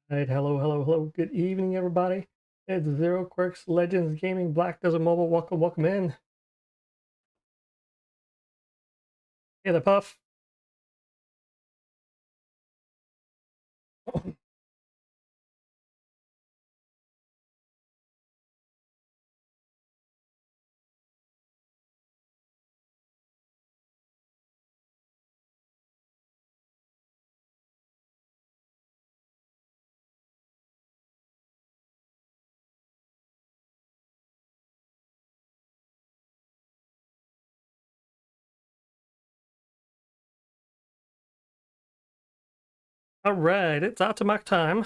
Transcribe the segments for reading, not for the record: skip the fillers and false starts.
Right, hello, hello, hello. Good evening, everybody. It's 0Quirx Legends Gaming Black Desert Mobile. Welcome, welcome in. Hey there, Puff. All right, it's Atumach time.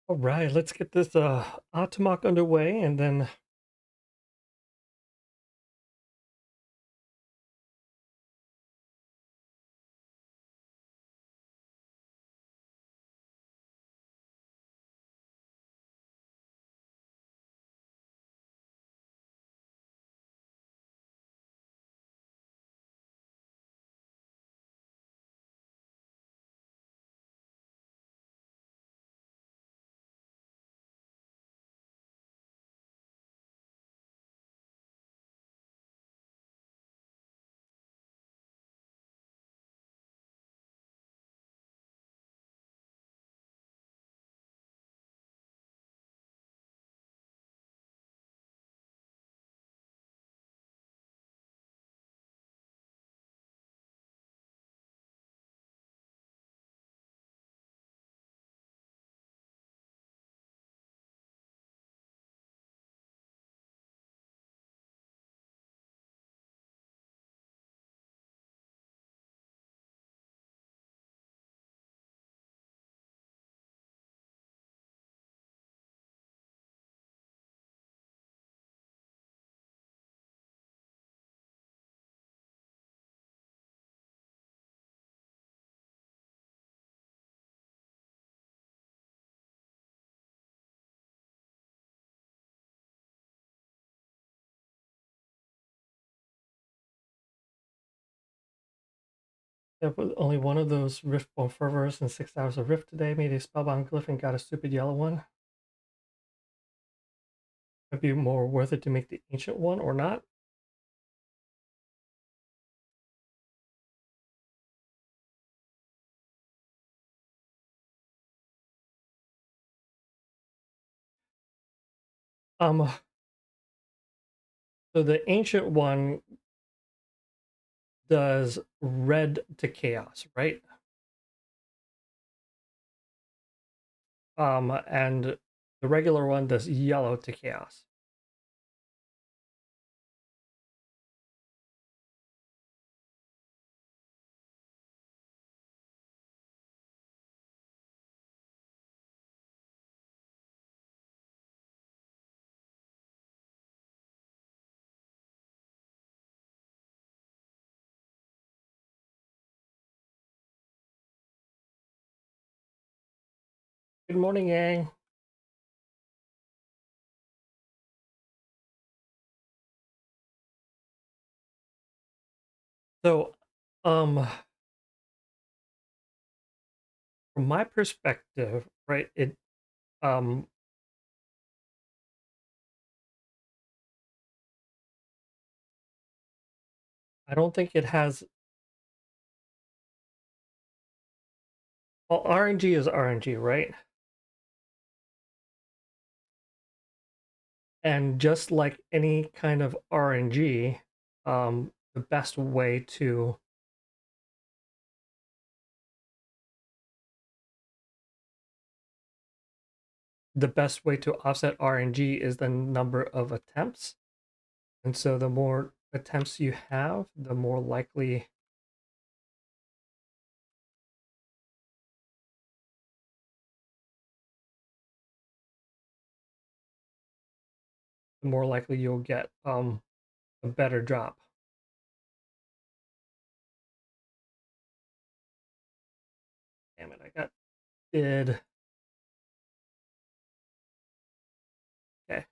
All right, let's get this Atumach underway, and then there was only one of those Riftborn fervors in 6 hours of Rift today. Made a spellbound glyph and got a stupid yellow one. Might be more worth it to make the ancient one or not. Um, so the ancient one does red to chaos, right? And the regular one does yellow to chaos. Good morning, Yang. So, um, from my perspective, right, um, I don't think it has. Well, RNG is RNG, right? And just like any kind of RNG, the best way to offset RNG is the number of attempts. And so the more attempts you have, the more likely you'll get a better drop. Damn it, I got did. Okay.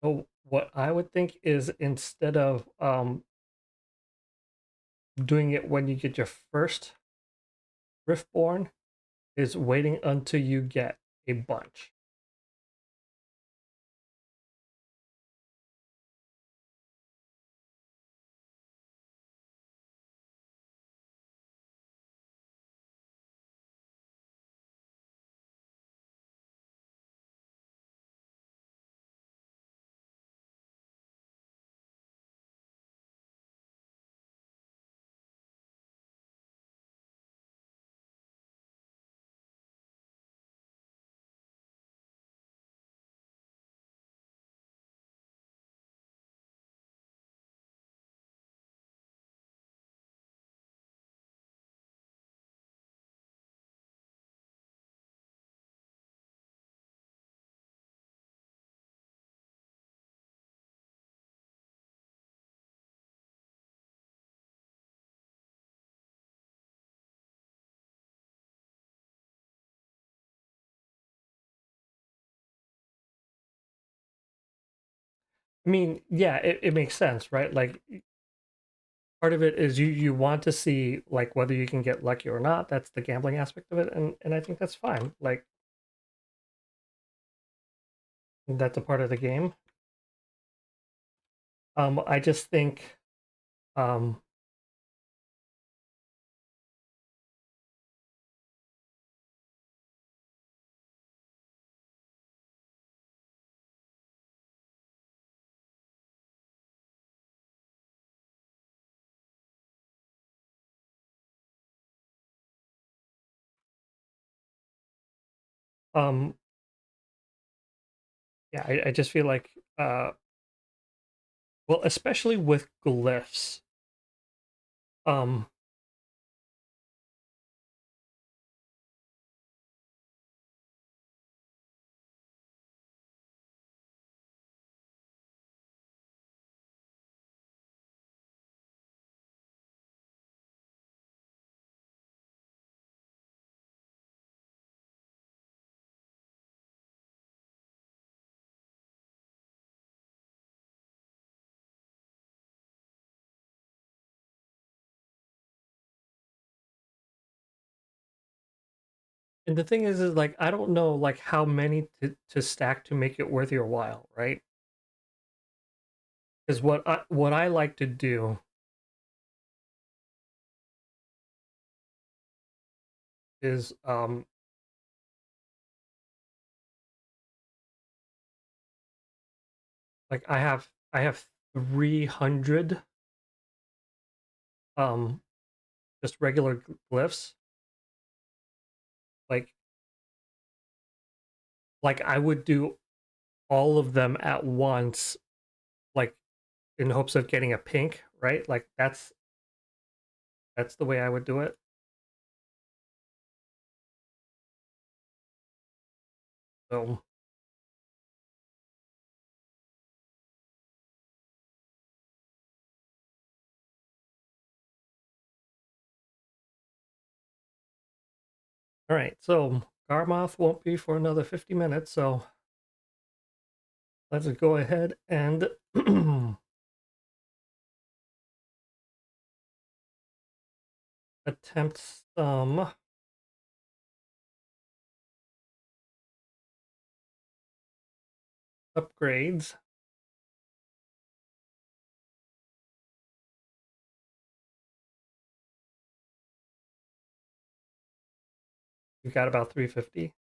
So what I would think is instead of doing it when you get your first Riftborn, is waiting until you get a bunch. I mean, yeah, it makes sense, right? Like part of it is you want to see like whether you can get lucky or not. That's the gambling aspect of it, and I think that's fine. Like that's a part of the game. I just think um um yeah, I just feel like well, especially with glyphs, um and the thing is like I don't know like how many to stack to make it worth your while, right? Because what I like to do is like I have 300 um just regular glyphs. Like I would do all of them at once, like in hopes of getting a pink, right? Like that's the way I would do it. So all right, so Garmoth won't be for another 50 minutes, so let's go ahead and attempt some upgrades. We've got about 350.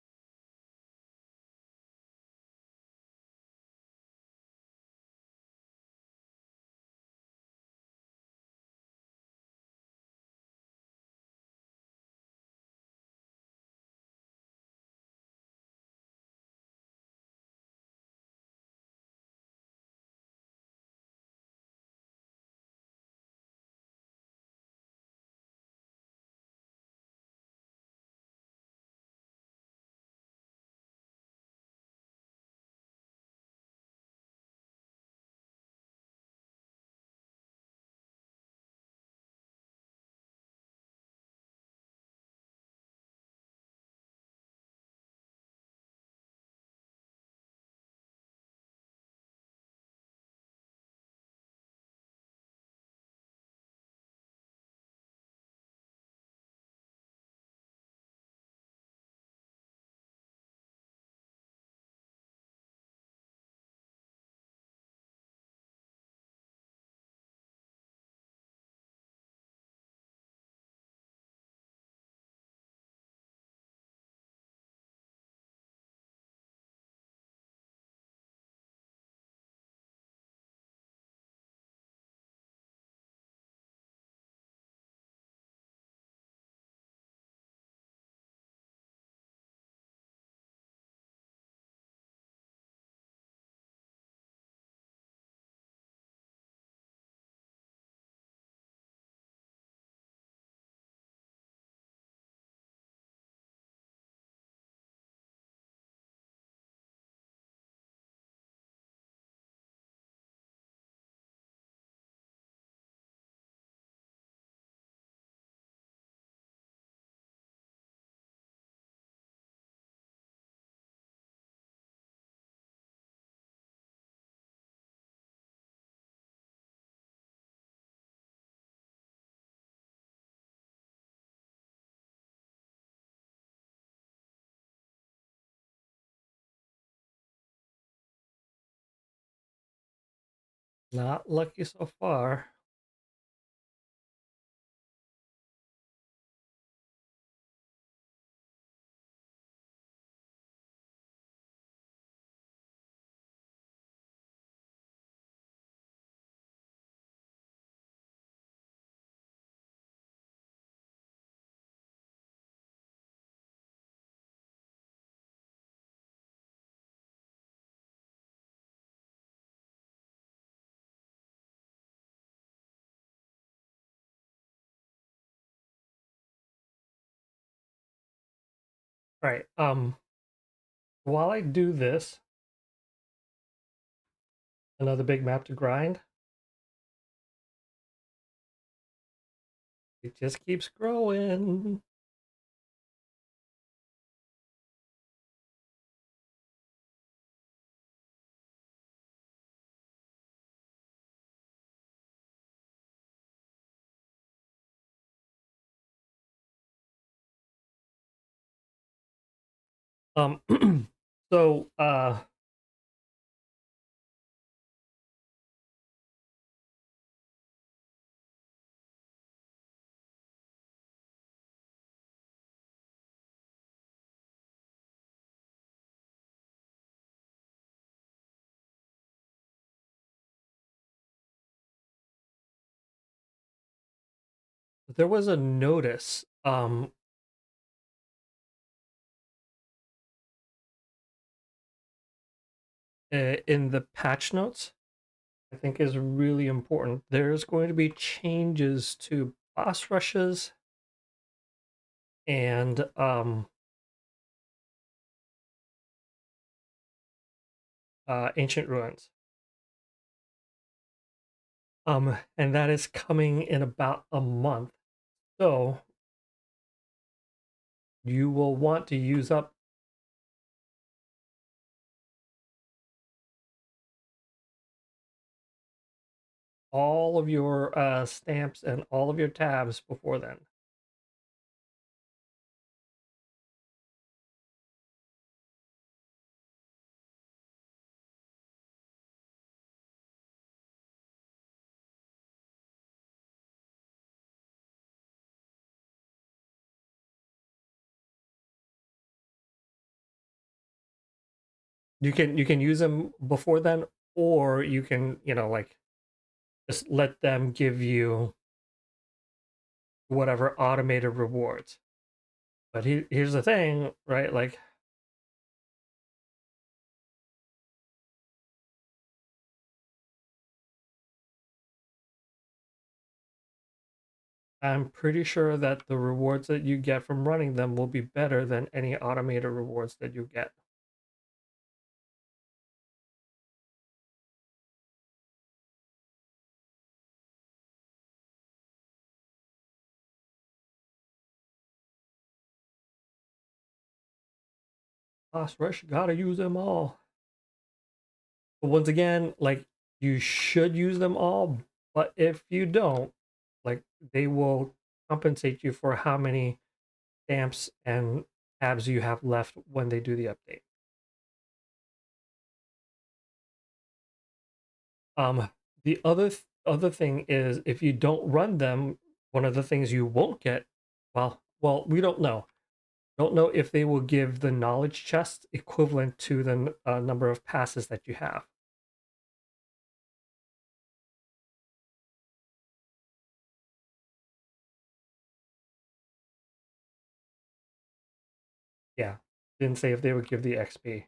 Not lucky so far. All right. While I do this, another big map to grind. It just keeps growing. Um, so there was a notice in the patch notes. I think is really important. There's going to be changes to boss rushes and ancient ruins. And that is coming in about a month. So you will want to use up all of your stamps and all of your tabs before then. You can use them before then, or you can, like, just let them give you whatever automated rewards. But here's the thing, right? Like, I'm pretty sure that the rewards that you get from running them will be better than any automated rewards that you get. Boss rush, gotta use them all. But once again, like, you should use them all, but if you don't, like, they will compensate you for how many stamps and tabs you have left when they do the update. Um, the other thing is, if you don't run them, one of the things you won't get, well, we don't know. Don't know if they will give the knowledge chest equivalent to the number of passes that you have. Yeah, didn't say if they would give the XP.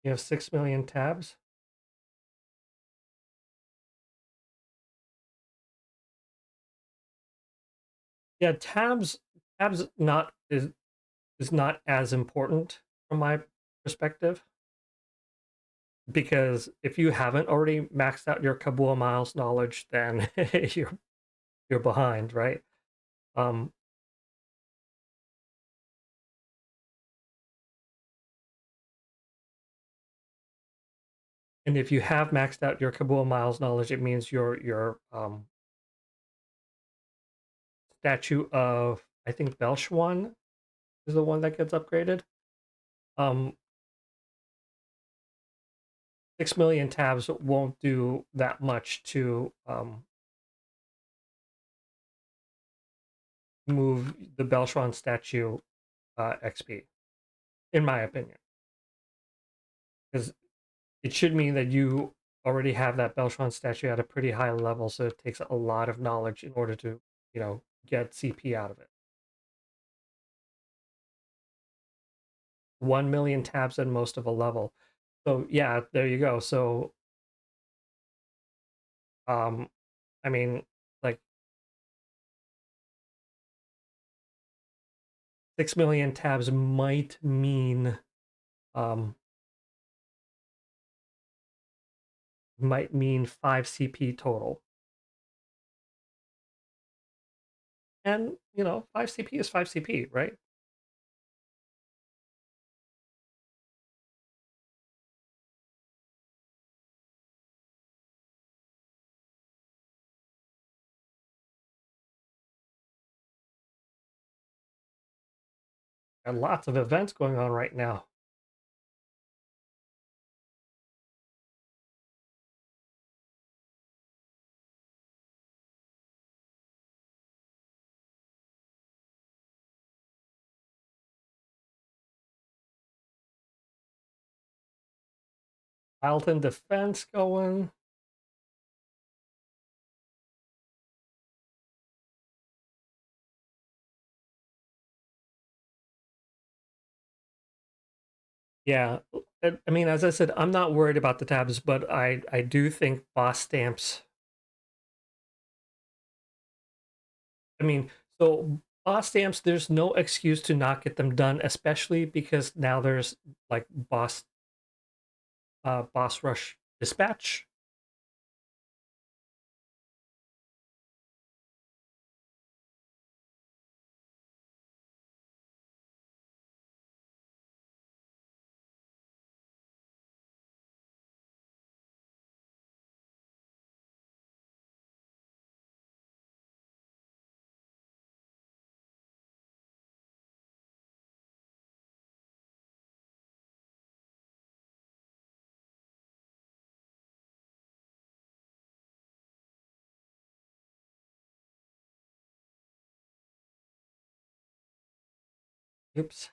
You have 6 million tabs. Yeah, tabs not is not as important from my perspective, because if you haven't already maxed out your Kabul Miles knowledge, then you're behind, right? Um, and if you have maxed out your Kabul Miles knowledge, it means your statue of, I think, Belshwan is the one that gets upgraded. Um, 6 million tabs won't do that much to move the Belshwan statue XP, in my opinion, because it should mean that you already have that Belshwan statue at a pretty high level, so it takes a lot of knowledge in order to, get CP out of it. 1 million tabs at most of a level. So yeah, there you go. So um, I mean, like, 6 million tabs um might mean 5 CP total. And, 5 CP is 5 CP, right? And lots of events going on right now. Alton defense going. Yeah, I mean, as I said, I'm not worried about the tabs, but I do think boss stamps. I mean, so boss stamps, there's no excuse to not get them done, especially because now there's, like, boss rush dispatch. Oops.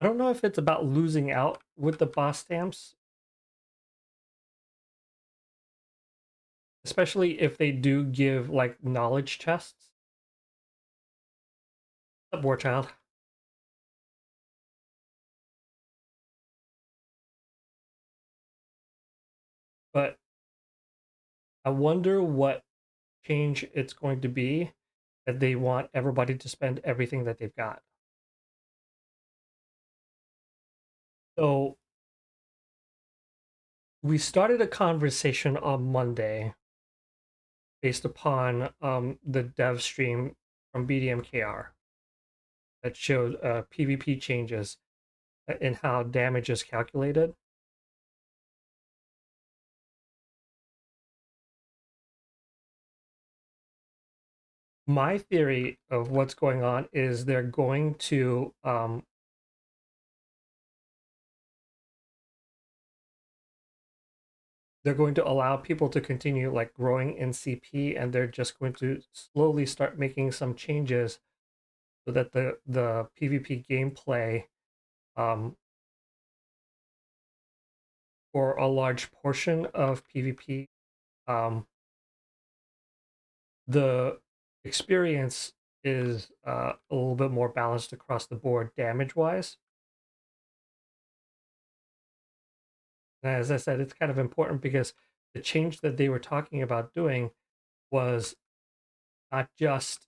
I don't know if it's about losing out with the boss stamps, especially if they do give like knowledge chests. War child. But I wonder what change it's going to be that they want everybody to spend everything that they've got. So we started a conversation on Monday based upon the dev stream from BDMKR that showed PvP changes in how damage is calculated. My theory of what's going on is they're going to allow people to continue like growing in CP, and they're just going to slowly start making some changes so that the PvP gameplay for a large portion of PvP, the experience is a little bit more balanced across the board damage wise. And as I said, it's kind of important because the change that they were talking about doing was not just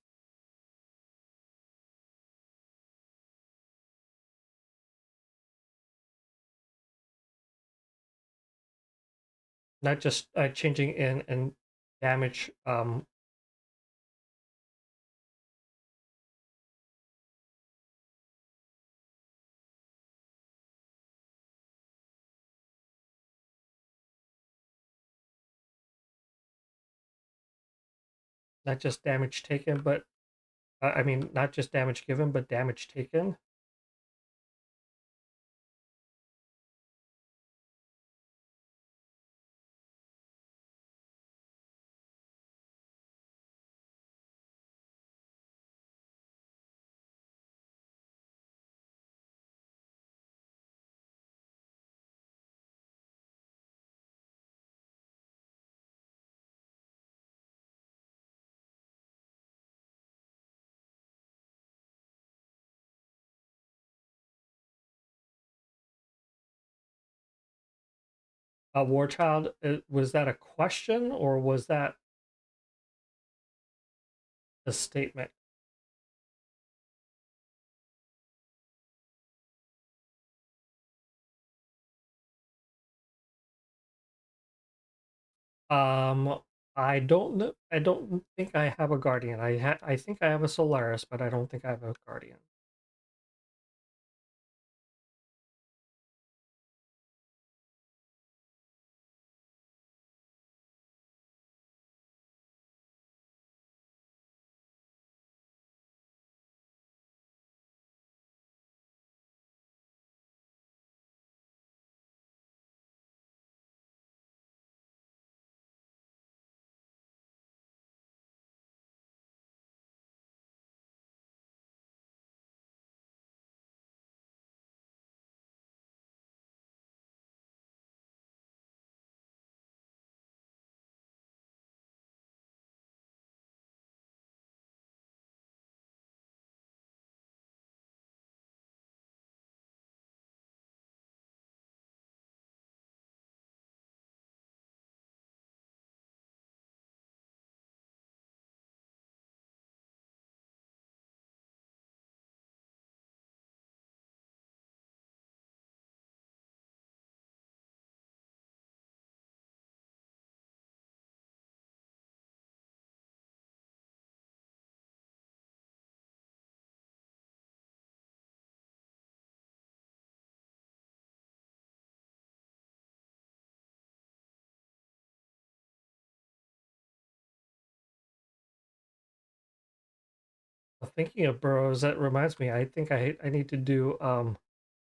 changing in and damage not just damage taken, but I mean, not just damage given, but damage taken. War Child, was that a question or was that a statement? Um, I don't know. I don't think I have a Guardian. I think I have a Solaris, but I don't think I have a Guardian. thinking of burrows, that reminds me, I think I need to do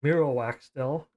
Miro wax still.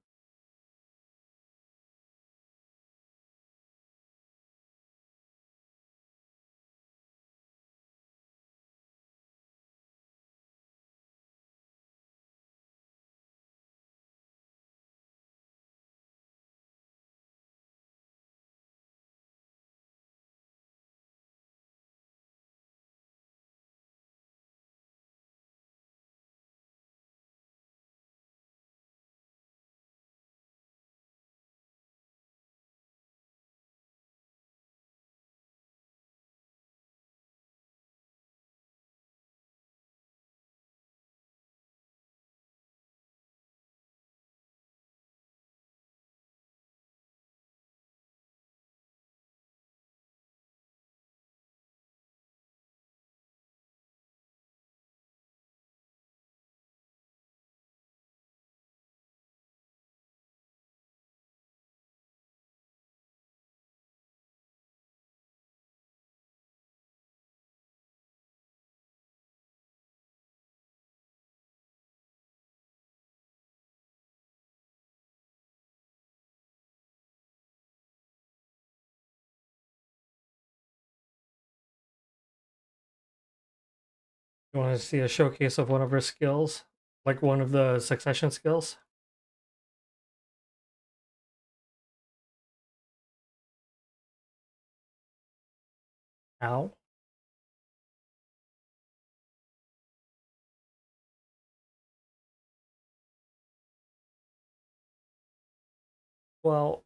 You want to see a showcase of one of her skills, like one of the succession skills? Ow. Well,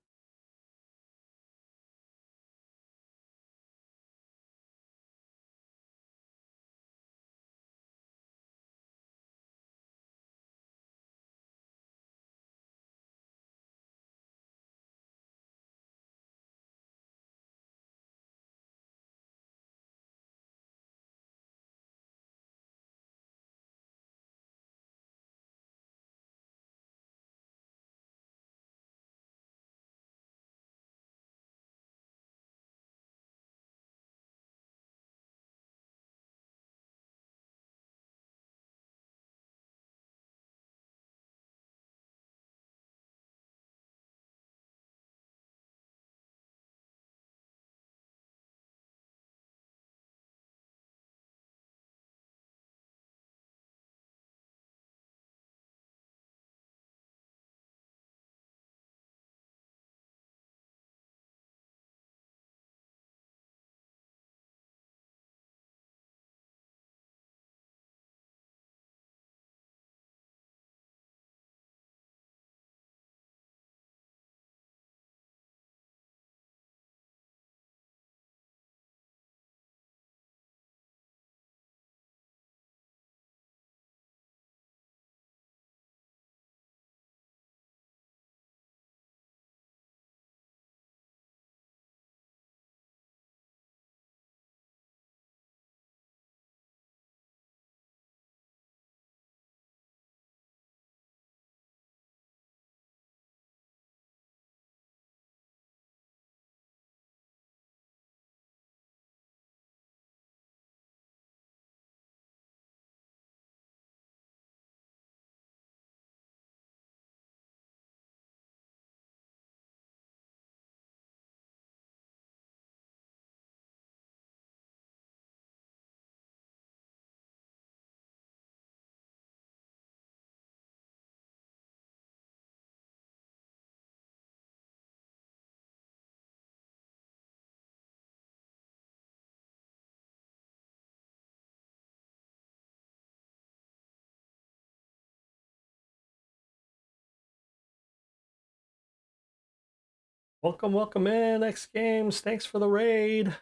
welcome, welcome in, X Games. Thanks for the raid.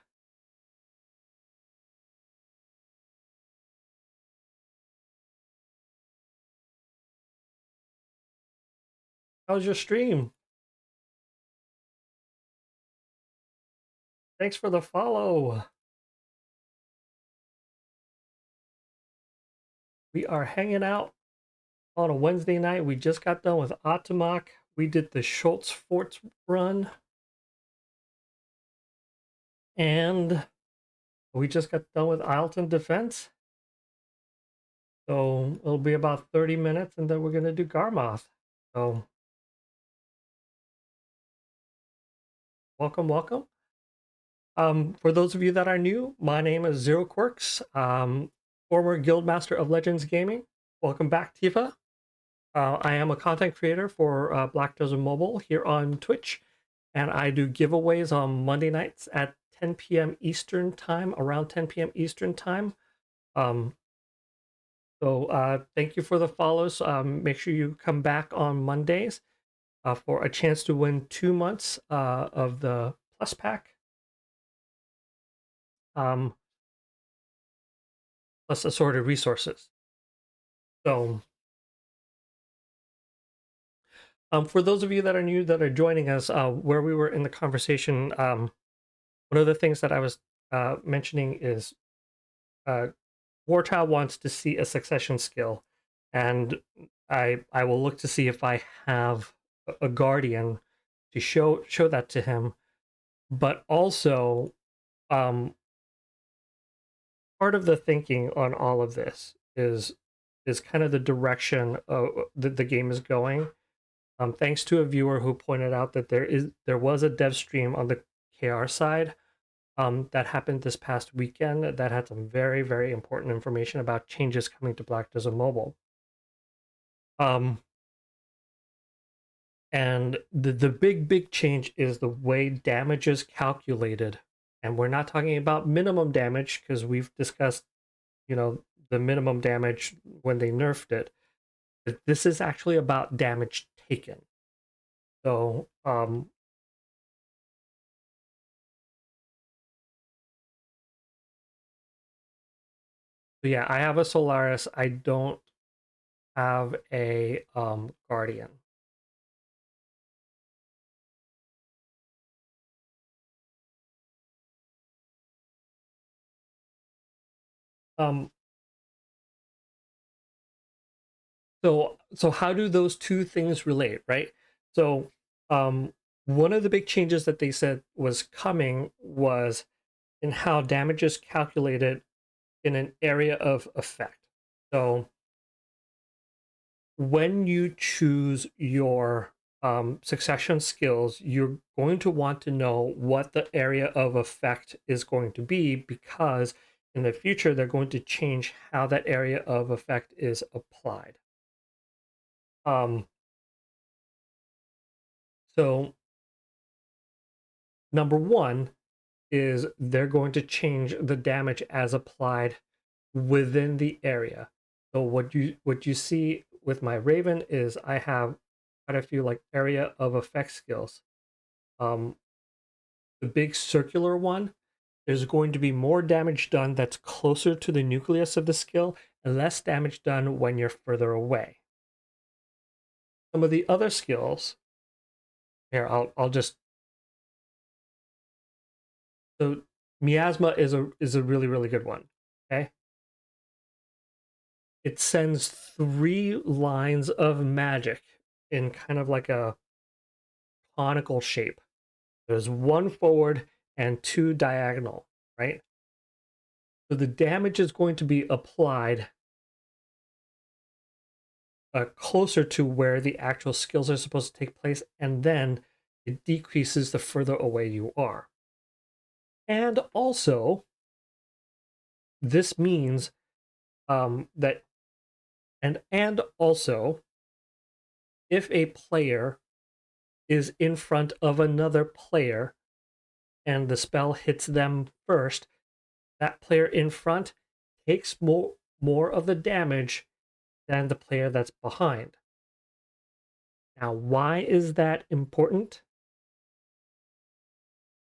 How's your stream? Thanks for the follow. We are hanging out on a Wednesday night. We just got done with Atumach. We did the Schultz Forts run. And we just got done with Isleton Defense. So it'll be about 30 minutes, and then we're gonna do Garmoth. So welcome, welcome. For those of you that are new, my name is 0Quirx, former Guildmaster of Legends Gaming. Welcome back, Tifa. I am a content creator for Black Desert Mobile here on Twitch, and I do giveaways on Monday nights at 10 p.m. Eastern Time, around 10 p.m. Eastern Time. Um, so thank you for the follows. Make sure you come back on Mondays for a chance to win 2 months of the Plus Pack, um, plus assorted resources. So for those of you that are new that are joining us, where we were in the conversation, one of the things that I was mentioning is uh, Warchild wants to see a succession skill, and I will look to see if I have a guardian to show that to him. But also, um, part of the thinking on all of this is kind of the direction that the game is going. Thanks to a viewer who pointed out that there was a dev stream on the KR side that happened this past weekend that had some very, very important information about changes coming to Black Desert Mobile. And the big change is the way damage is calculated. And we're not talking about minimum damage because we've discussed, the minimum damage when they nerfed it. But this is actually about damage taken. So yeah, I have a Solaris. I don't have a Guardian. Um, so how do those two things relate, right? So one of the big changes that they said was coming was in how damage is calculated in an area of effect. So when you choose your succession skills, you're going to want to know what the area of effect is going to be, because in the future they're going to change how that area of effect is applied. So number one is they're going to change the damage as applied within the area. So what you see with my Raven is I have quite a few like area of effect skills. The big circular one, there's going to be more damage done that's closer to the nucleus of the skill and less damage done when you're further away. Some of the other skills here, I'll just so miasma is a really, really good one. Okay. It sends 3 lines of magic in kind of like a conical shape. There's 1 forward and 2 diagonal, right? So the damage is going to be applied closer to where the actual skills are supposed to take place, and then it decreases the further away you are. And also, this means that, and also, if a player is in front of another player and the spell hits them first, that player in front takes more of the damage than the player that's behind. Now, why is that important?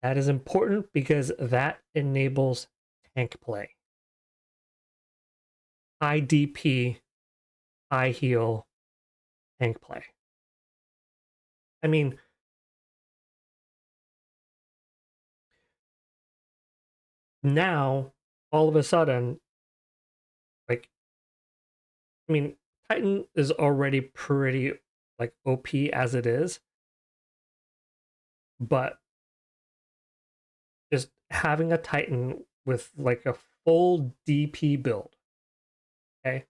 That is important because that enables tank play. High DP, high heal, tank play. I mean, now, all of a sudden, like, I mean, Titan is already pretty, like, OP as it is, but just having a Titan with, like, a full DP build, okay?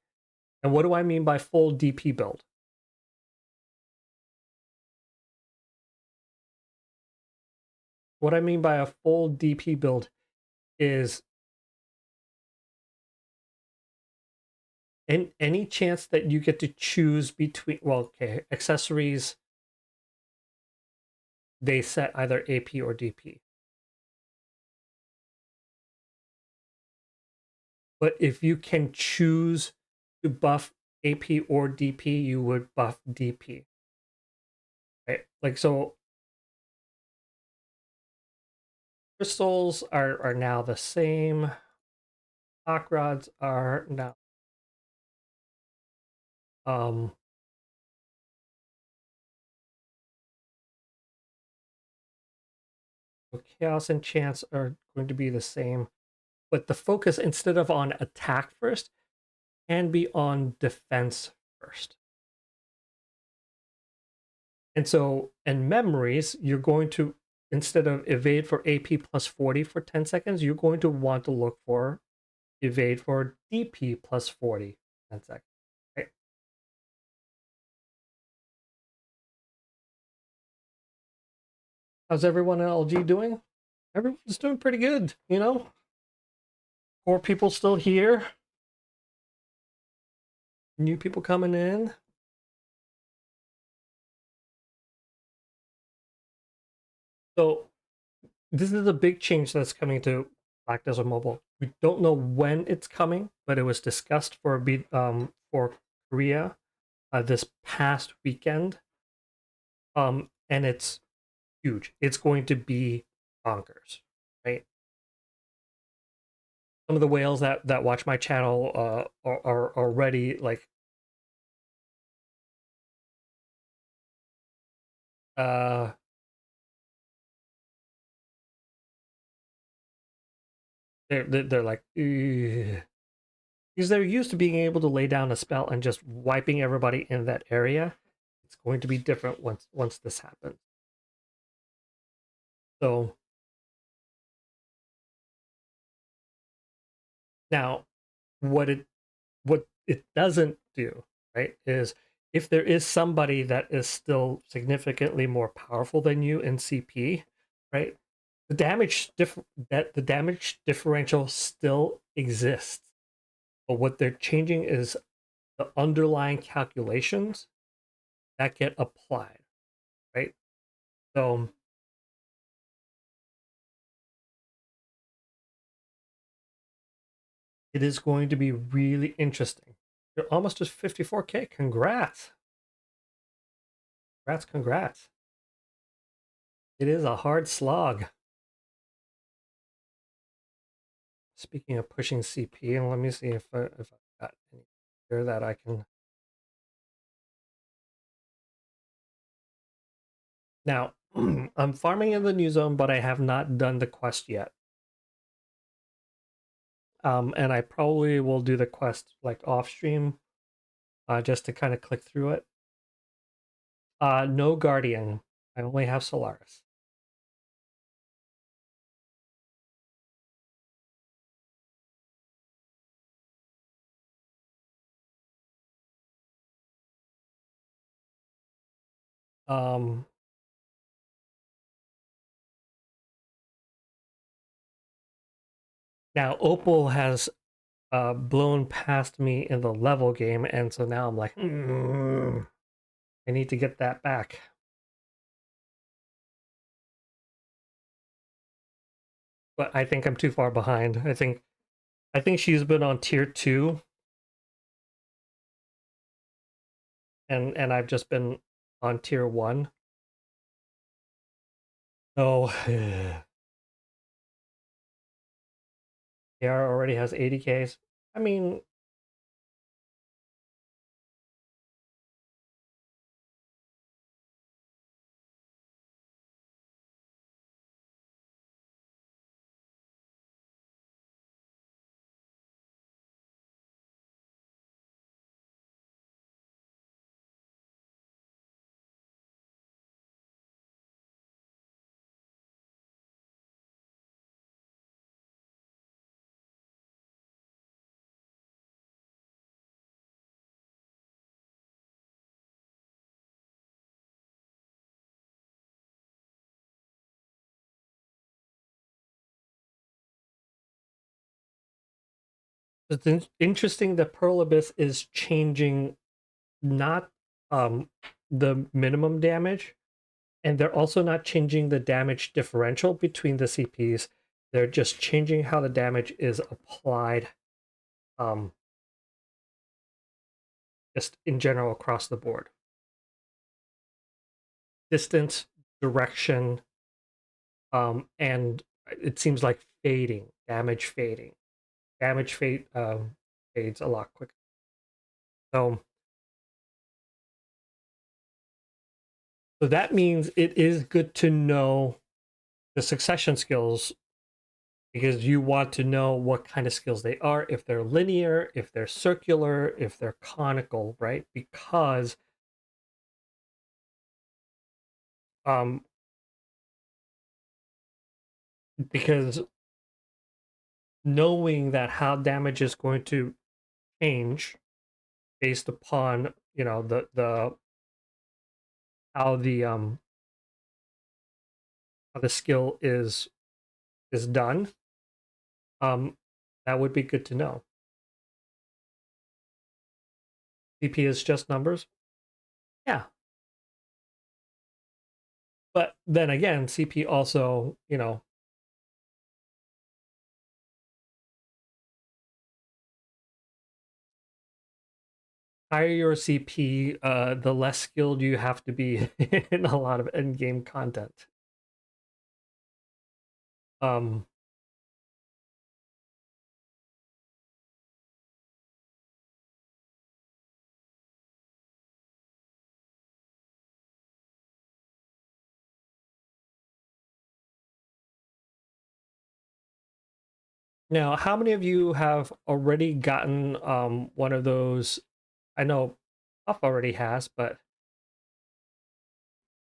And what do I mean by full DP build? What I mean by a full DP build is any chance that you get to choose between, well, okay, accessories, they set either AP or DP. But if you can choose to buff AP or DP, you would buff DP. Right? Like, so crystals are now the same. Hawk rods are now so chaos and chance are going to be the same, but the focus, instead of on attack first, can be on defense first. And so in memories, you're going to, instead of evade for AP plus 40 for 10 seconds, you're going to want to look for evade for DP plus 40 10 seconds. Right? How's everyone in LG doing? Everyone's doing pretty good, you know? 4 people still here. New people coming in. So this is a big change that's coming to Black Desert Mobile. We don't know when it's coming, but it was discussed for Korea this past weekend. And it's huge. It's going to be bonkers, right? Some of the whales that watch my channel are already like they're like, ugh. Because they're used to being able to lay down a spell and just wiping everybody in that area. It's going to be different once this happens. So now, what it doesn't do, right, is if there is somebody that is still significantly more powerful than you in CP, right, the damage differential still exists. But what they're changing is the underlying calculations that get applied, right? So it is going to be really interesting. You're almost to 54K. Congrats. Congrats, congrats. It is a hard slog. Speaking of pushing CP, and let me see if I've got any here that I can. Now, I'm farming in the new zone, but I have not done the quest yet. And I probably will do the quest like off stream, just to kind of click through it. No Guardian. I only have Solaris. Um, Now Opal has blown past me in the level game, and so now I'm like, I need to get that back. But I think I'm too far behind. I think she's been on tier 2, and I've just been on tier 1. So Kiara already has 80Ks. I mean, It's interesting that Pearl Abyss is changing not the minimum damage, and they're also not changing the damage differential between the CPs. They're just changing how the damage is applied, um, just in general across the board. Distance, direction, and it seems like fading, damage fading. Damage fades a lot quicker. So, so that means it is good to know the succession skills because you want to know what kind of skills they are, if they're linear, if they're circular, if they're conical, right? Um, because knowing that how damage is going to change based upon the how the how the skill is done, um, that would be good to know. CP is just numbers, yeah. But then again, CP also, higher your CP, the less skilled you have to be in a lot of end game content. Um, Now, how many of you have already gotten one of those? I know Puff already has, but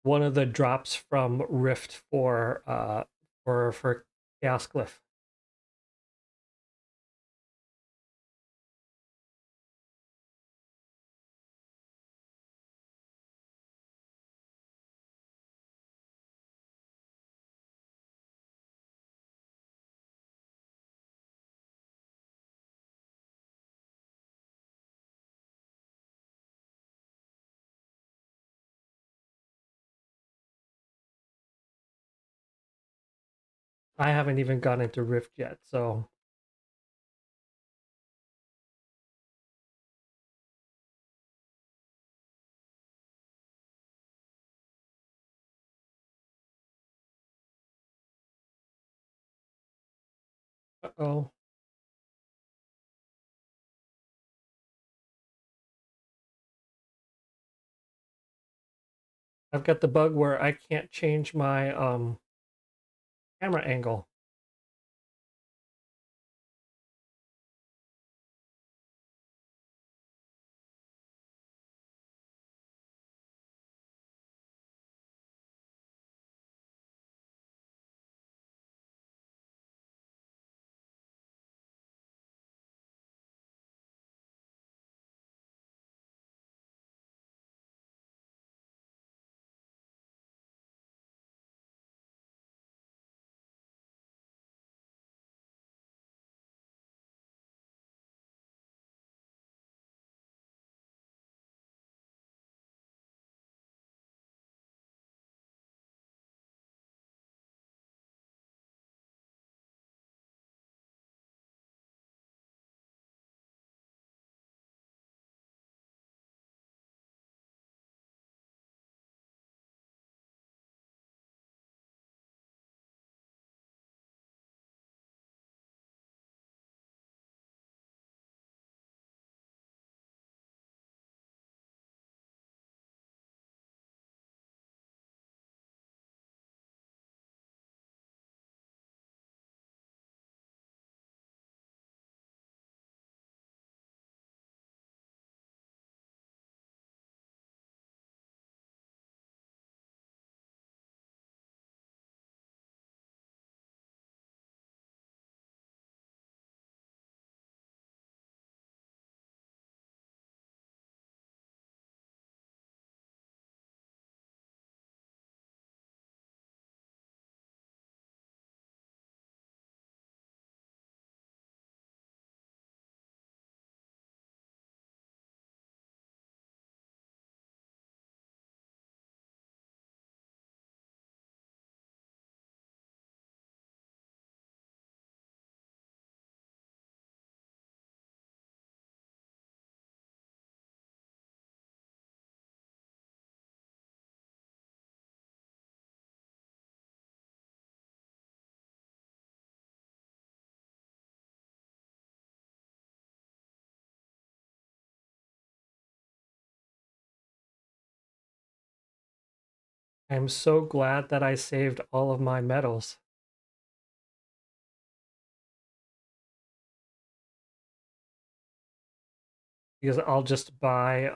one of the drops from Rift for Chaos Glyph. I haven't even gotten into Rift yet, so uh-oh. I've got the bug where I can't change my camera angle. I'm so glad that I saved all of my medals. Because I'll just buy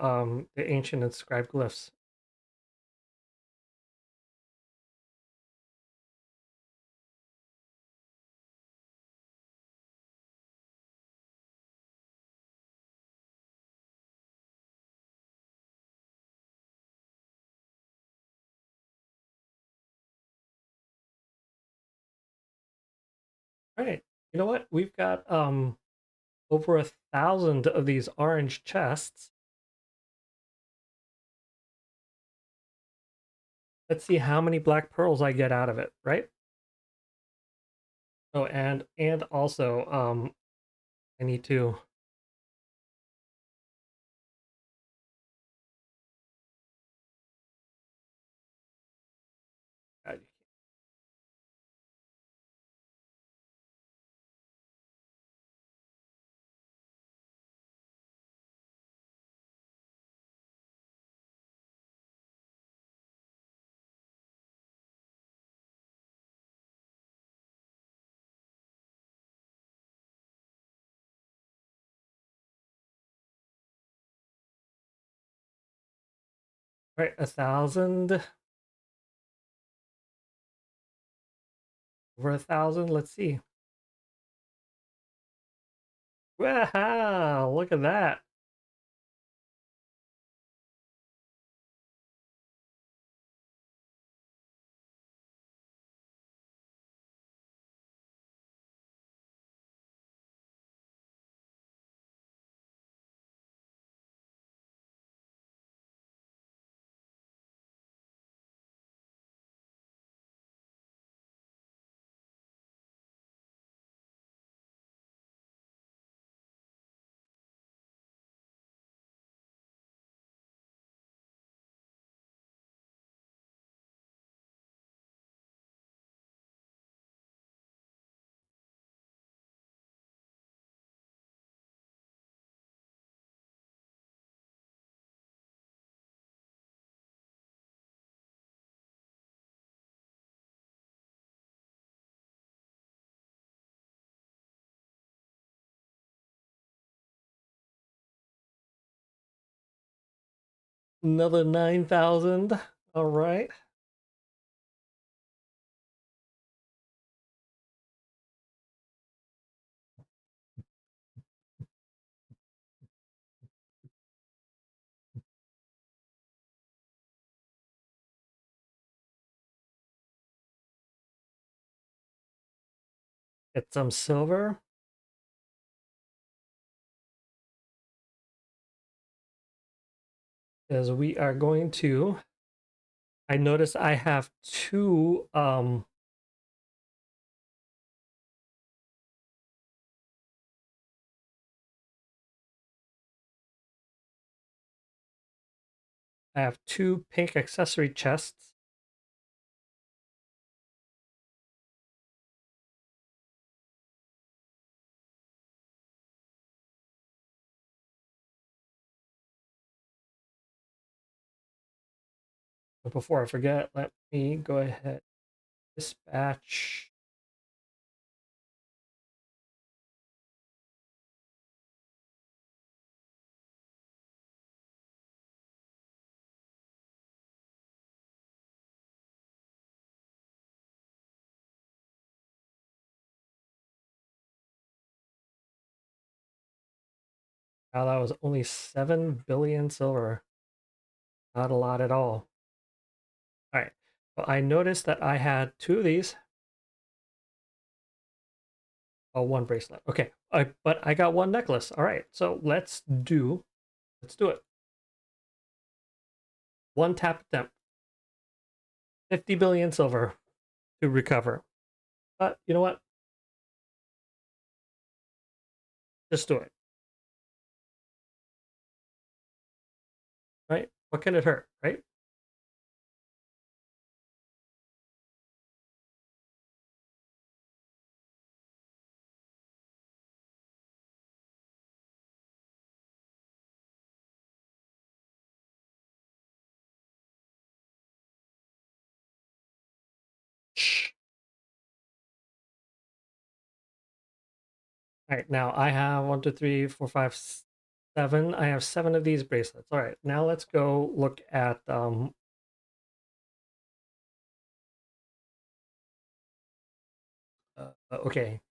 the ancient inscribed glyphs. All right. You know what? We've got over 1,000 of these orange chests. Let's see how many black pearls I get out of it, right? Oh, and also I need to right, 1,000 over 1,000. Let's see. Wow, look at that. Another 9,000. All right. Get some silver. Because we are going to. I notice I have two pink accessory chests. But before I forget, let me go ahead dispatch. Wow, that was only 7 billion silver. Not a lot at all. All right. Well, I noticed that I had two of these. Oh, one bracelet. Okay. But I got one necklace. All right. So let's do it. One tap attempt. 50 billion silver to recover. But you know what? Just do it. Right? What can it hurt? Right? All right, now I have 1, 2, 3, 4, 5, 7. I have 7 of these bracelets. All right, now let's go look at okay.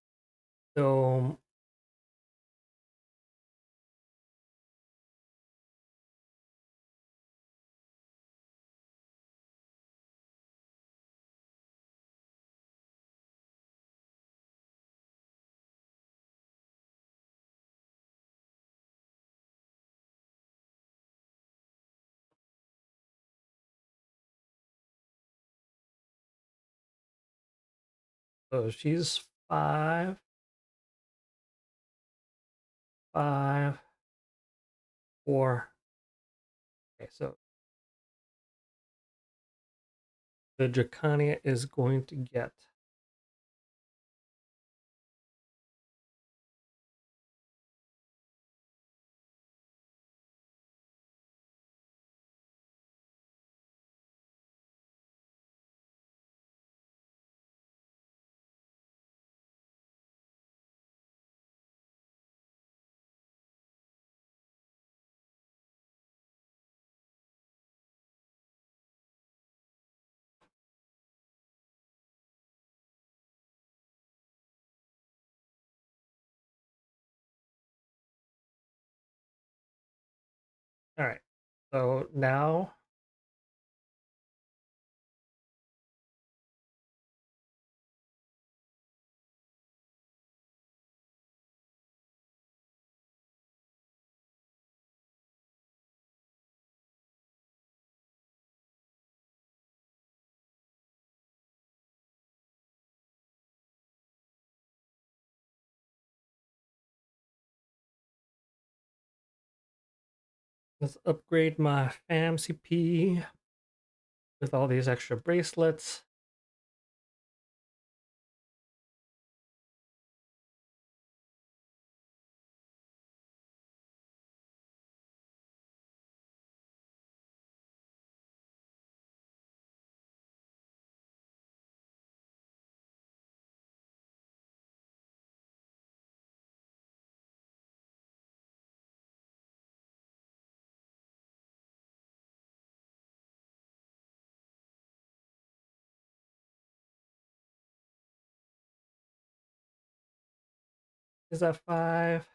So she's 5, 5, 4. Okay, so the Draconia is going to get all right. So now let's upgrade my FAMCP with all these extra bracelets. Is that 5?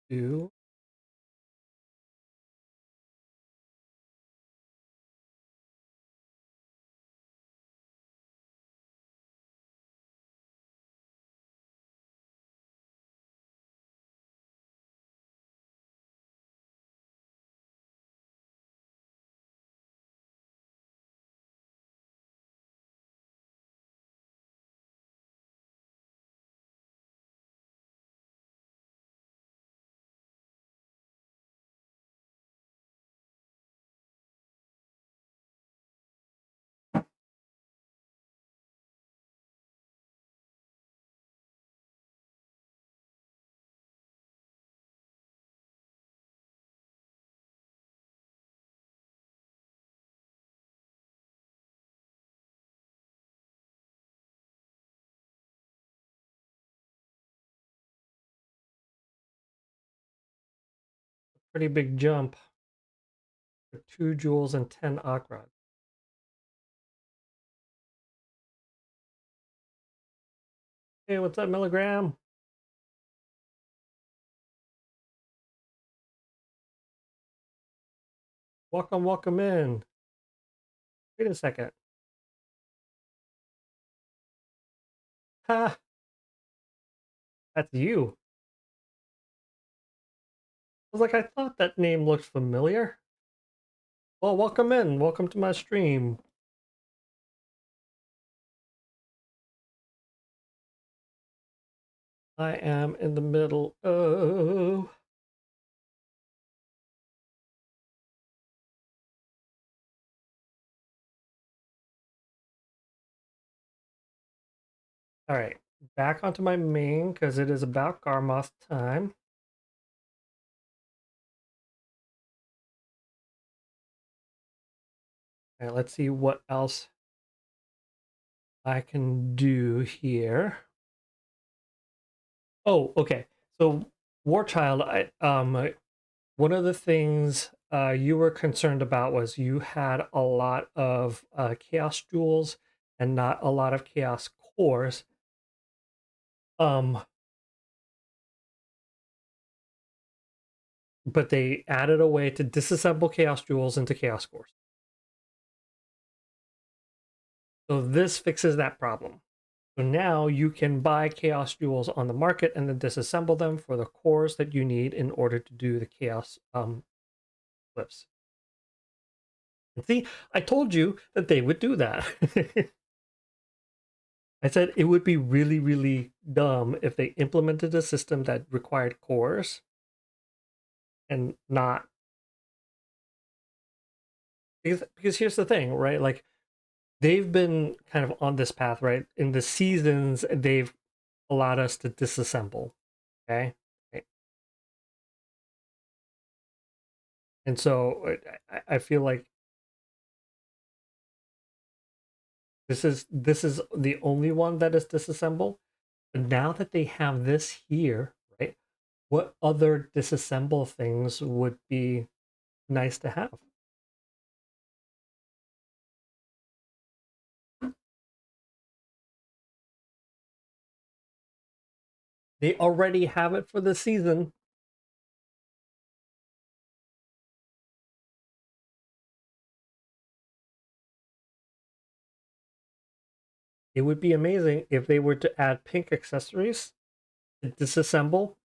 Two. Pretty big jump for 2 jewels and 10 Akron. Hey, what's up, Milligram? Welcome, welcome in. Wait a second. Ha! That's you. I was like, I thought that name looked familiar. Well, welcome in. Welcome to my stream. I am in the middle of All right, back onto my main because it is about Garmoth time. All right, let's see what else I can do here. Oh, okay. So Warchild, one of the things you were concerned about was you had a lot of chaos jewels and not a lot of chaos cores. Um, but they added a way to disassemble chaos jewels into chaos cores. So this fixes that problem. So now you can buy chaos jewels on the market and then disassemble them for the cores that you need in order to do the chaos flips. And see, I told you that they would do that. I said it would be really, really dumb if they implemented a system that required cores and not because here's the thing, right? Like they've been kind of on this path, right? In the seasons, they've allowed us to disassemble. Okay. Right. And so I feel like this is the only one that is disassemble. But now that they have this here, right? What other disassemble things would be nice to have? They already have it for the season. It would be amazing if they were to add pink accessories to disassemble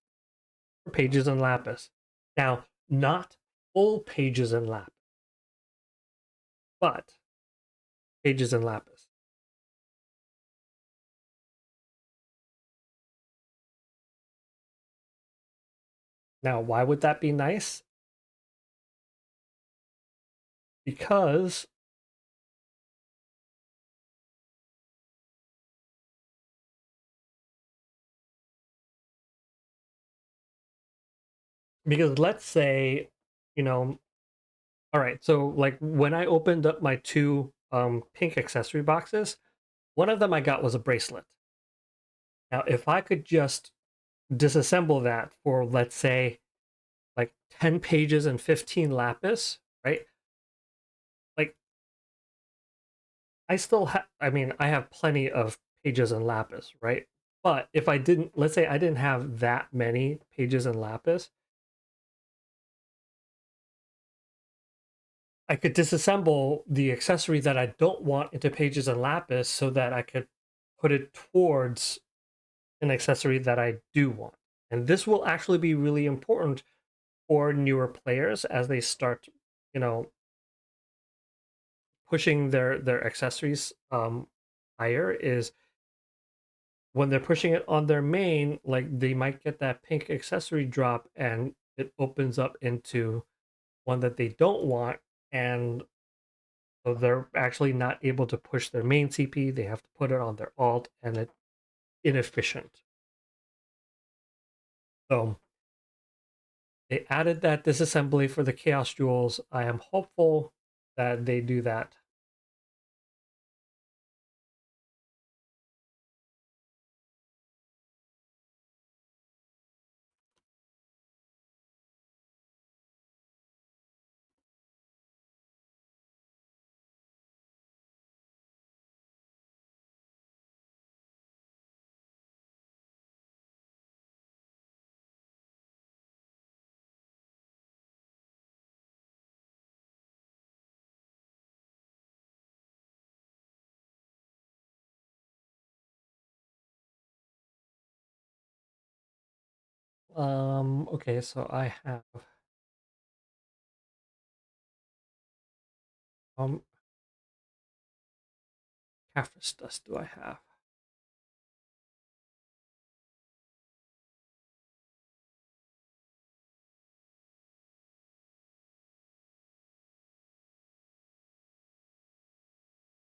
for pages and lapis. Now, not full pages and lapis, but pages and lapis. Now, why would that be nice? Because let's say, you know, all right, so like when I opened up my two pink accessory boxes, one of them I got was a bracelet. Now, if I could just disassemble that for, let's say, like 10 pages and 15 lapis, right? Like, I still have, I mean, I have plenty of pages and lapis, right? But if I didn't, let's say I didn't have that many pages and lapis, I could disassemble the accessory that I don't want into pages and lapis so that I could put it towards an accessory that I do want. And this will actually be really important for newer players as they start, you know, pushing their accessories higher is when they're pushing it on their main, like they might get that pink accessory drop and it opens up into one that they don't want, and so they're actually not able to push their main CP. They have to put it on their alt, and it's inefficient. So they added that disassembly for the Chaos Jewels. I am hopeful that they do that. Okay, so I have um Caphras dust do I have?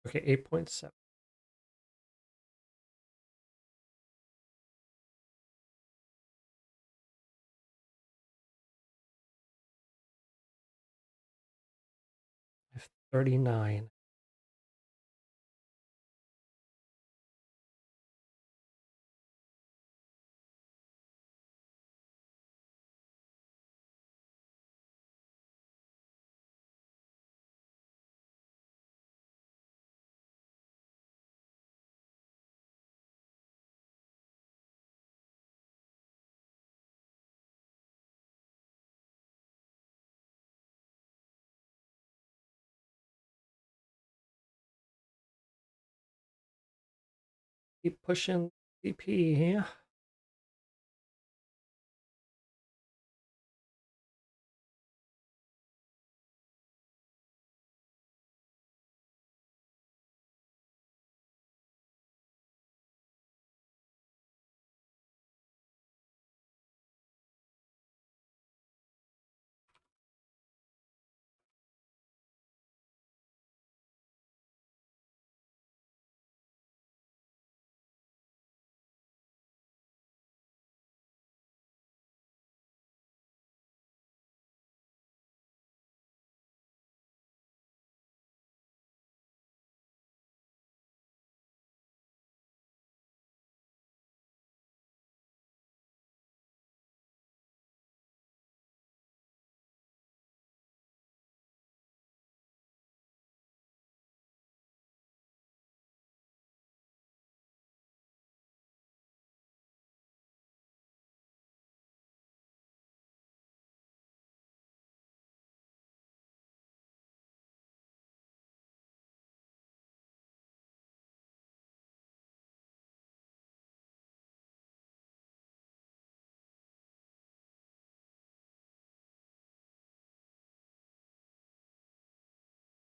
Okay, 8.7. 39. Keep pushing CP here.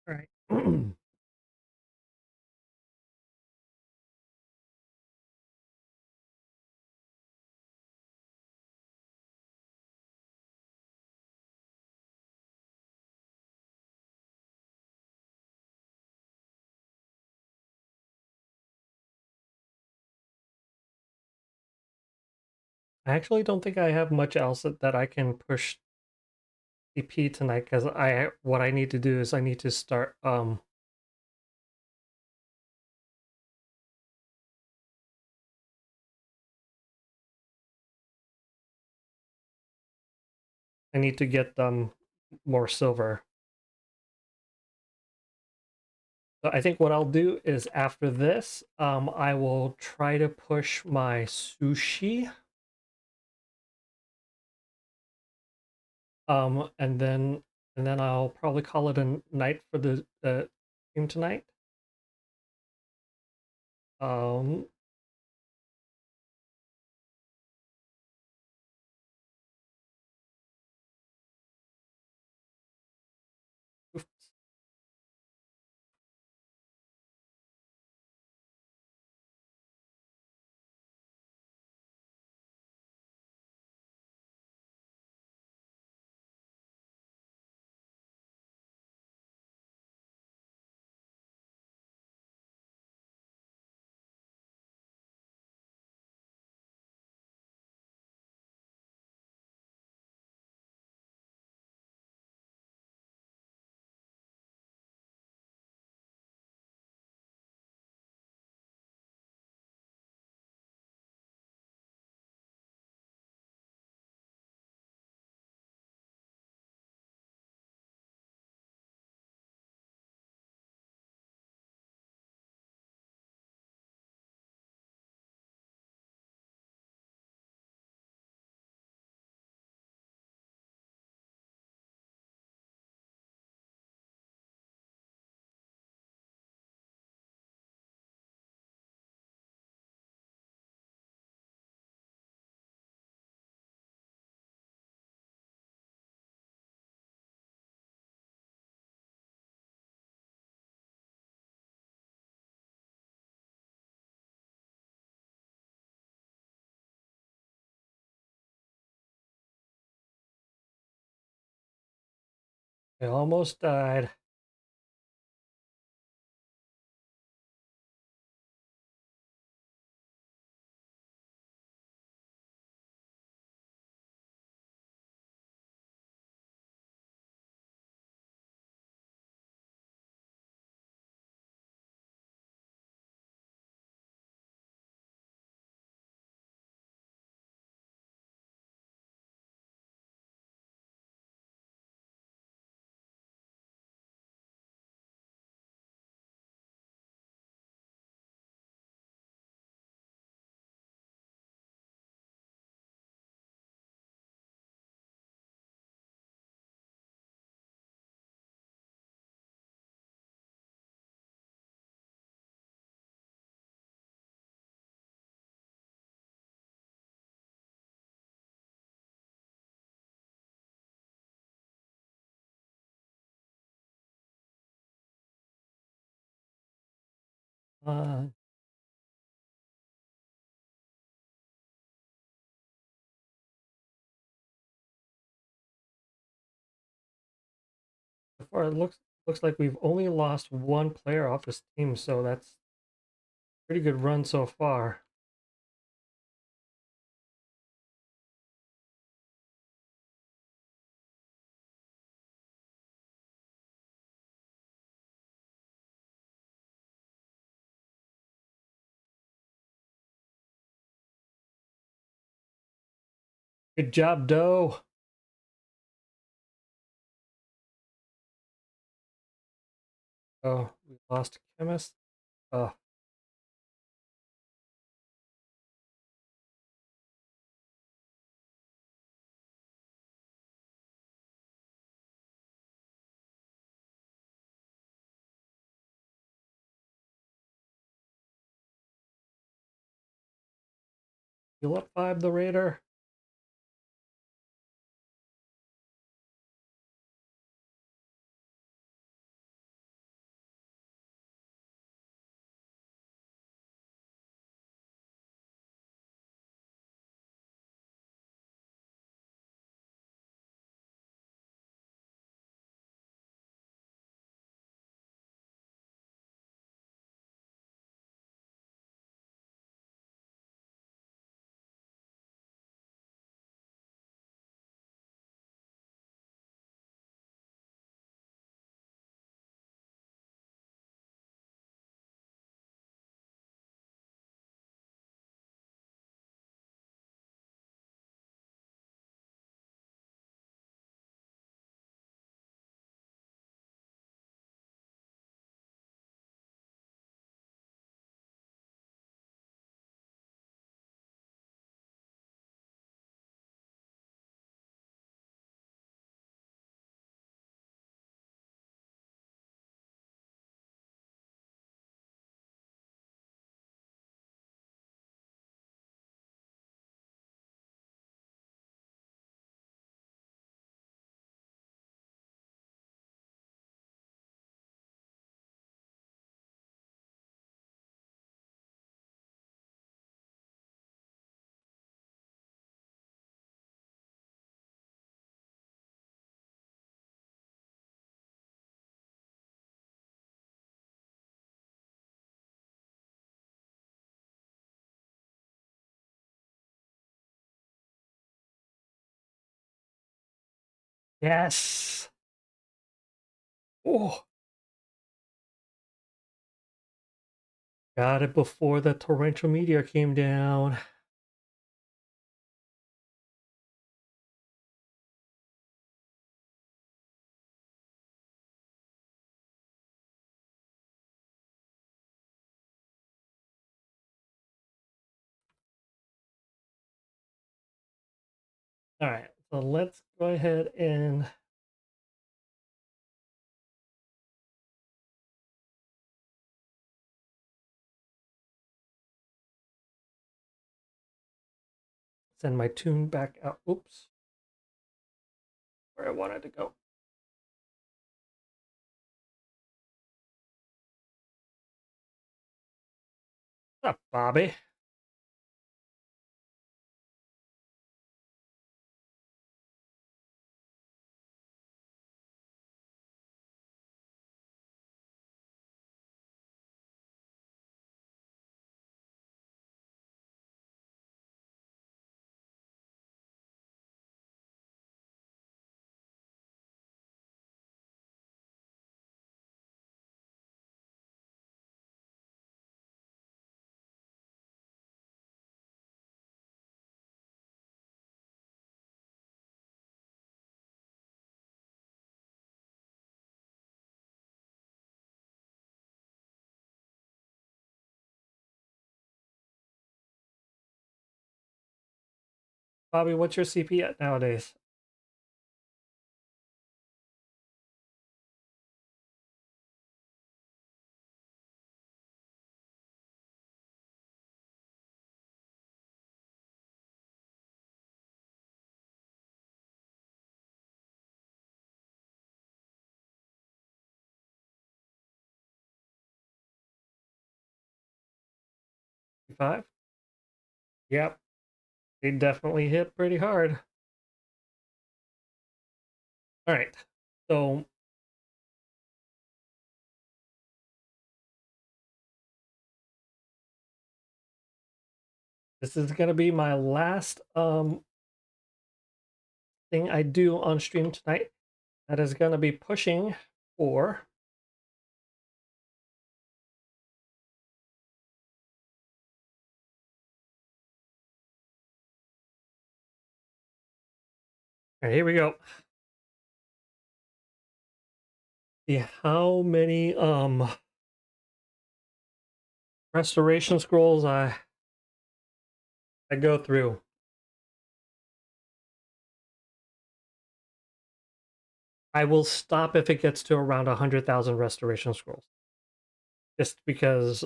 All right. I actually don't think I have much else that I can push CP tonight because what I need to do is I need to start I need to get more silver. So I think what I'll do is after this, I will try to push my sushi. And then I'll probably call it a night for the stream tonight. Um, oops. I almost died. Uh, so far, it looks like we've only lost one player off this team, so that's a pretty good run so far. Good job, Doe. Oh, we lost Chemist. Oh, heal up 5 the Raider. Yes. Oh, got it before the torrential meteor came down. All right, so let's go ahead and send my tune back out. Oops, where I wanted to go. What's up, Bobby? Bobby, what's your CP at nowadays? 35. Yep, they definitely hit pretty hard. All right, so this is gonna be my last thing I do on stream tonight. That is gonna be pushing for all right, here we go. See how many restoration scrolls I go through. I will stop if it gets to around 100,000 restoration scrolls. Just because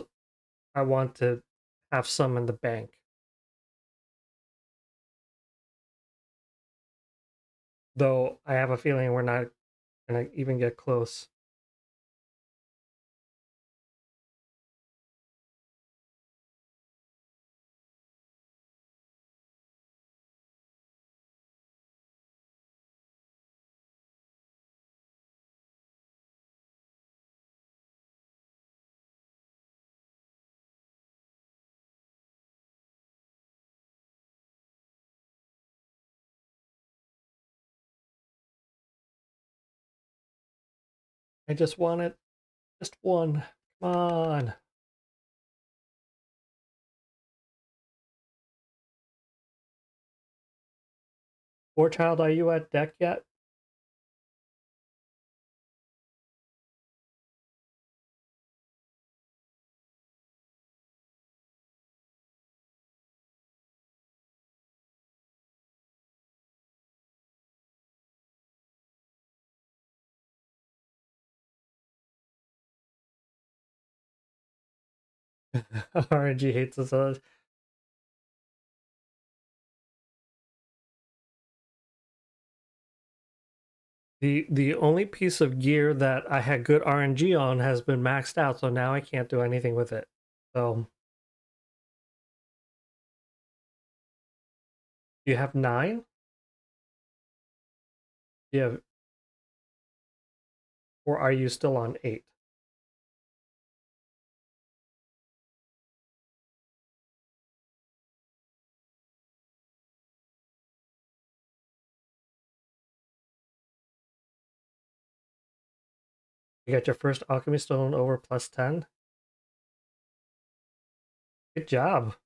I want to have some in the bank. Though I have a feeling we're not gonna even get close. I just want it. Just one. Come on. War Child, are you at deck yet? RNG hates us. The only piece of gear that I had good RNG on has been maxed out, so now I can't do anything with it. So you have 9? You have, or are you still on 8? You got your first alchemy stone over +10. Good job.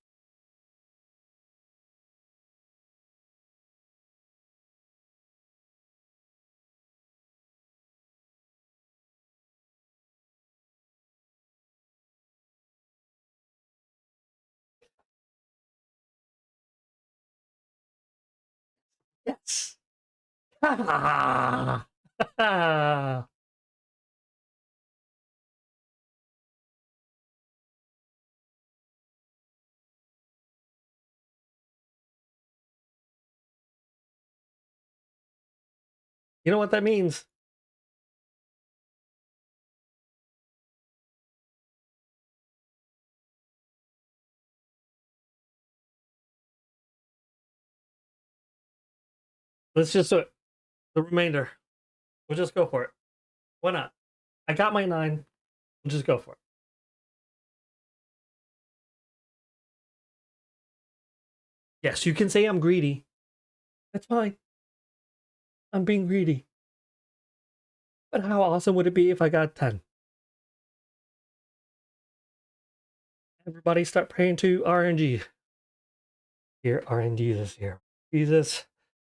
Yes. You know what that means? Let's just do it. The remainder. We'll just go for it. Why not? I got my 9. We'll just go for it. Yes, you can say I'm greedy. That's fine. I'm being greedy. But how awesome would it be if I got 10? Everybody start praying to RNG. Here, RNG this year. Jesus,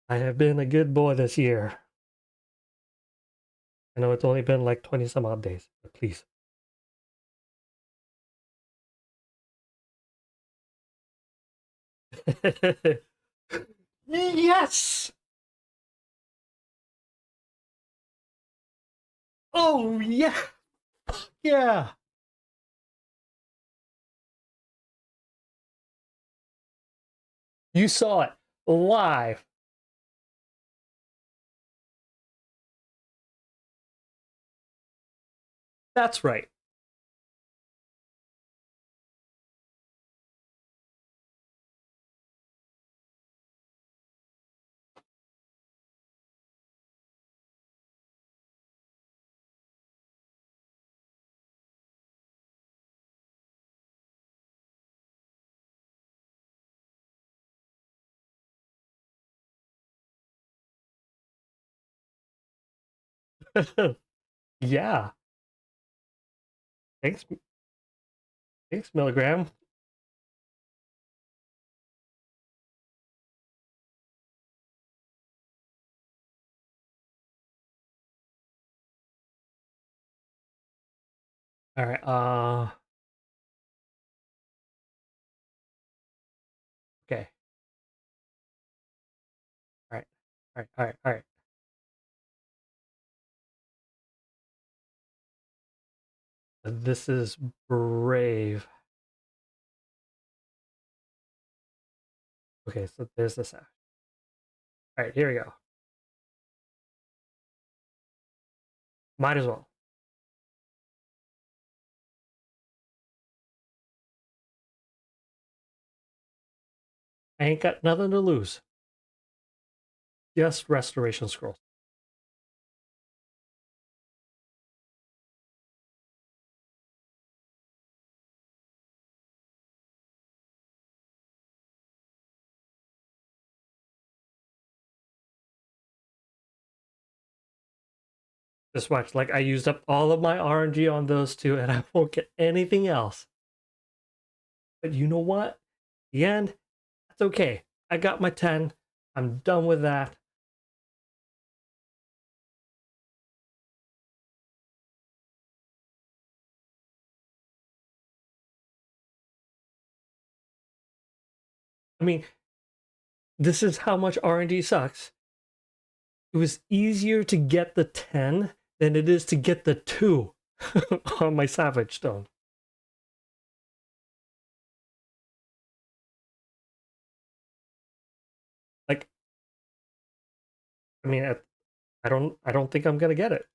I have been a good boy this year. I know it's only been like 20 some odd days, but please. Yes! Oh, yeah! Yeah! You saw it live. That's right. Yeah. Thanks, thanks, Milligram. All right. Okay. All right. All right. All right. All right. This is brave. Okay, so there's this. All right, here we go. Might as well. I ain't got nothing to lose. Just restoration scrolls. Just watch. Like I used up all of my RNG on those two, and I won't get anything else. But you know what? The end. That's okay. I got my 10. I'm done with that. I mean, this is how much RNG sucks. It was easier to get the 10 than it is to get the 2 on my Savage Stone. Like, I mean, I don't think I'm gonna get it.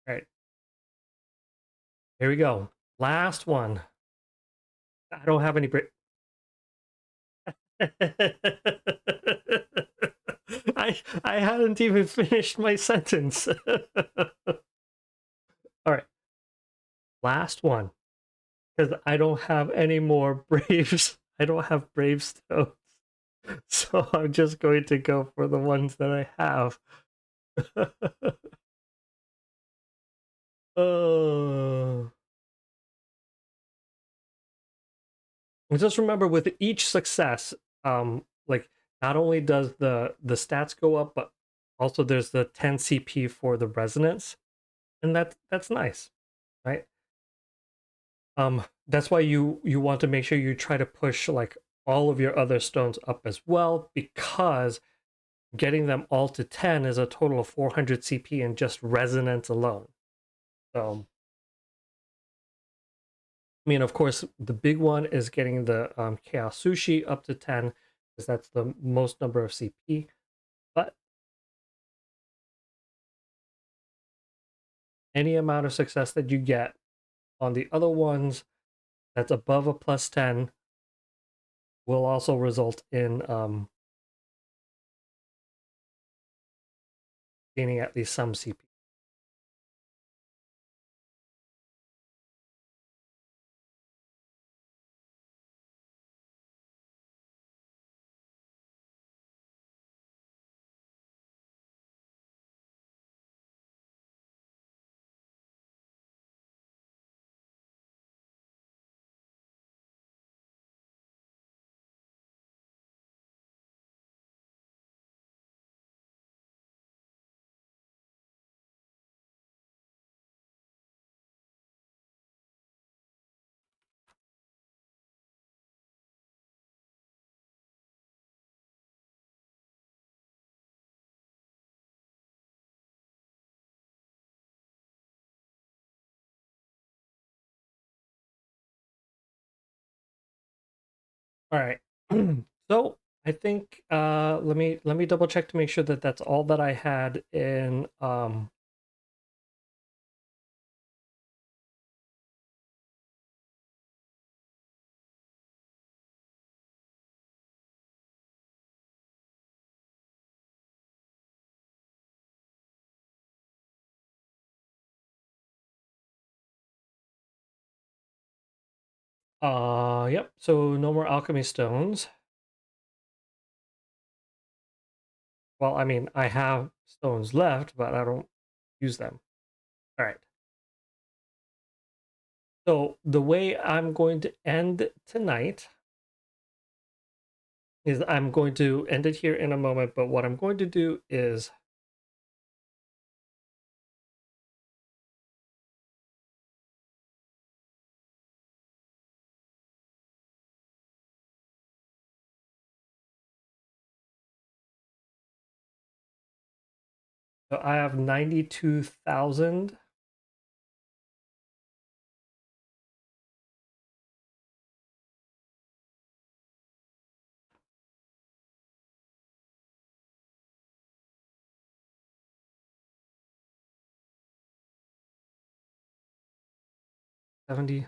All right, here we go. Last one. I don't have any. I hadn't even finished my sentence. All right, last one, because I don't have any more Braves. I don't have Brave stones, so I'm just going to go for the ones that I have. Oh. And just remember, with each success, like not only does the stats go up, but also there's the 10 CP for the resonance, and that's nice, right? That's why you want to make sure you try to push like all of your other stones up as well, because getting them all to 10 is a total of 400 CP in just resonance alone. So, I mean, of course, the big one is getting the Chaos Sushi up to 10, because that's the most number of CP. But any amount of success that you get on the other ones that's above a plus 10 will also result in gaining at least some CP. All right. So I think let me double check to make sure that that's all that I had in yep, so no more alchemy stones. Well, I mean, I have stones left, but I don't use them. All right. So the way I'm going to end tonight is I'm going to end it here in a moment, but what I'm going to do is so I have 92,000. $70.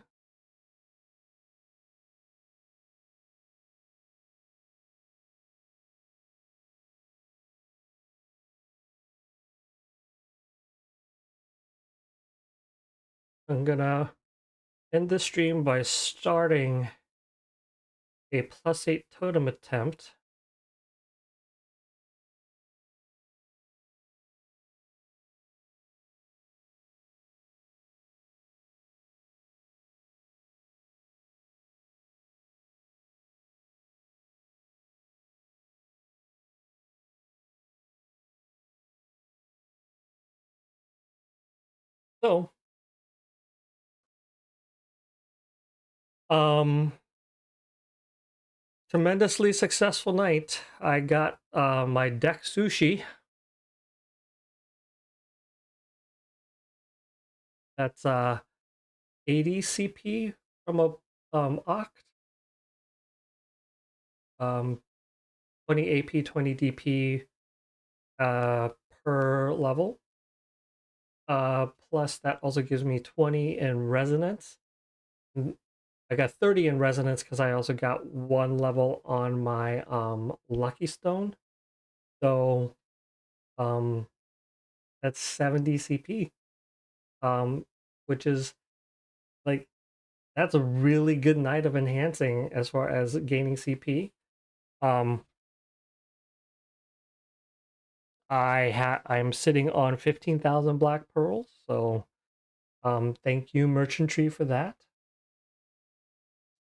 I'm gonna end the stream by starting a +8 totem attempt. So, um, tremendously successful night. I got my deck sushi. That's 80 CP from a Oct. 20 AP, 20 DP per level. Plus that also gives me 20 in resonance. I got 30 in resonance because I also got 1 level on my lucky stone. So that's 70 CP. Which is like that's a really good night of enhancing as far as gaining CP. I'm sitting on 15,000 black pearls, so thank you Merchant Tree for that.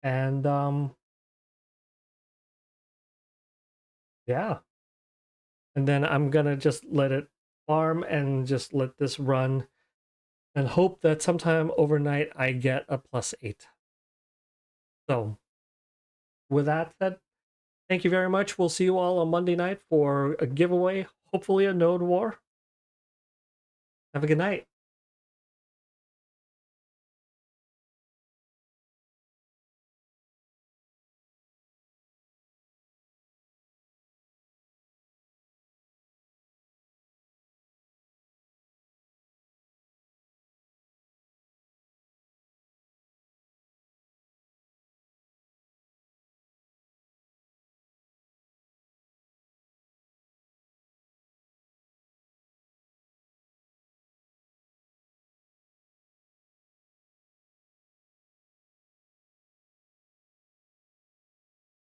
And yeah. And then I'm gonna just let it farm and just let this run and hope that sometime overnight I get a +8. So with that said, thank you very much. We'll see you all on Monday night for a giveaway, hopefully a node war. Have a good night.